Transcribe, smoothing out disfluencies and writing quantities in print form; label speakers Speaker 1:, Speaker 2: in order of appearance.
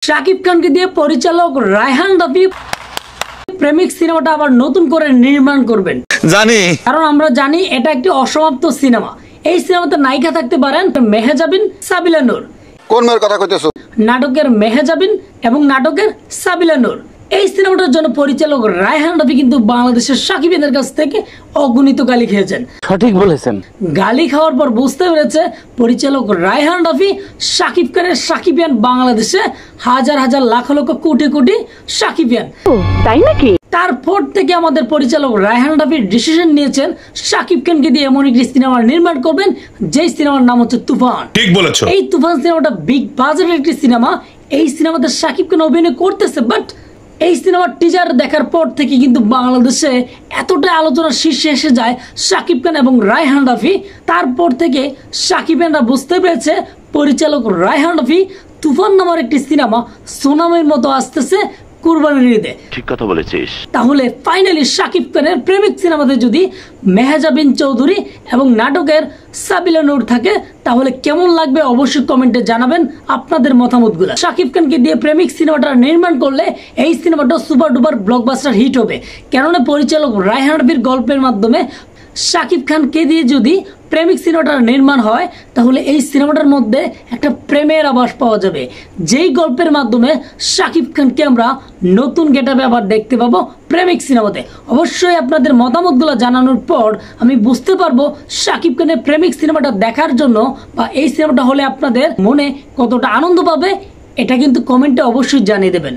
Speaker 1: শাকিব খানকে দিয়ে পরিচালক রায়হান রাফি প্রেমিক সিনেমাটা আবার নতুন করে নির্মাণ করবেন জানি, কারণ আমরা জানি এটা একটি অসমাপ্ত সিনেমা। এই সিনেমাতে নায়িকা থাকতে পারেন মেহজাবিন, সাবিলা নূর।
Speaker 2: কোন মেয়ের কথা কইতেছো?
Speaker 1: নাটকের মেহজাবিন এবং নাটকের সাবিলা নূর। এই সিনেমাটার জন্য পরিচালক রায়হান রাফি কিন্তু বাংলাদেশের সাকিবিয়ানদের কাছ থেকে অগণিত গালি খেয়েছেন।
Speaker 3: সঠিক বলেছেন।
Speaker 1: গালি খাওয়ার পর বুঝতে পেরেছে পরিচালক রায়হান রাফি সাকিব খানের সাকিবিয়ান বাংলাদেশে হাজার হাজার লাখ লক্ষ কোটি কোটি সাকিবিয়ান।
Speaker 4: তাই নাকি?
Speaker 1: তারপর থেকে আমাদের পরিচালক রায়হান রাফি ডিসিশন নিয়েছেন সাকিব খানকে দিয়ে এমন একটি সিনেমা নির্মাণ করবেন যেই সিনেমার নাম হচ্ছে তুফান।
Speaker 5: ঠিক বলেছো।
Speaker 1: এই তুফান সিনেমাটা বিগ বাজেটের একটি সিনেমা। এই সিনেমাতে সাকিব খান অভিনয় করতেছে, বাট এই সিনেমার টিজার দেখার পর থেকে কিন্তু বাংলাদেশে এতটা আলোচনার শীর্ষে এসে যায় সাকিব খান এবং রায়হান রাফি। তারপর থেকে সাকিবিয়ানরা বুঝতে পেরেছে পরিচালক রায়হান রাফি তুফান নামের একটি সিনেমা সুনামির মতো আসতেছে কুরবানির ঈদে।
Speaker 3: ঠিক কথা বলেছিস।
Speaker 1: তাহলে ফাইনালি সাকিব খানের প্রেমিক সিনেমাতে যদি মেহজাবিন চৌধুরী এবং নাটকের সাবিলা নূর থাকে তাহলে কেমন লাগবে অবশ্যই কমেন্টে জানাবেন আপনাদের মতামতগুলো। সাকিব খানকে দিয়ে প্রেমিক সিনেমাটা নির্মাণ করলে এই সিনেমাটা সুপার ডুপার ব্লকবাস্টার হিট হবে, কেননা পরিচালক রায়হান রাফির গল্পের মাধ্যমে সাকিব খানকে দিয়ে যদি প্রেমিক সিনেমাটা নির্মাণ হয় তাহলে এই সিনেমাটার মধ্যে একটা প্রেমের আভাস পাওয়া যাবে, যেই গল্পের মাধ্যমে সাকিব খানকে আমরা নতুন গেটআপে আবার দেখতে পাবো প্রেমিক সিনেমাতে। অবশ্যই আপনাদের মতামতগুলো জানানোর পর আমি বুঝতে পারবো সাকিব খানের প্রেমিক সিনেমাটা দেখার জন্য বা এই সিনেমাটা হলে আপনাদের মনে কতটা আনন্দ পাবে, এটা কিন্তু কমেন্টে অবশ্যই জানিয়ে দেবেন।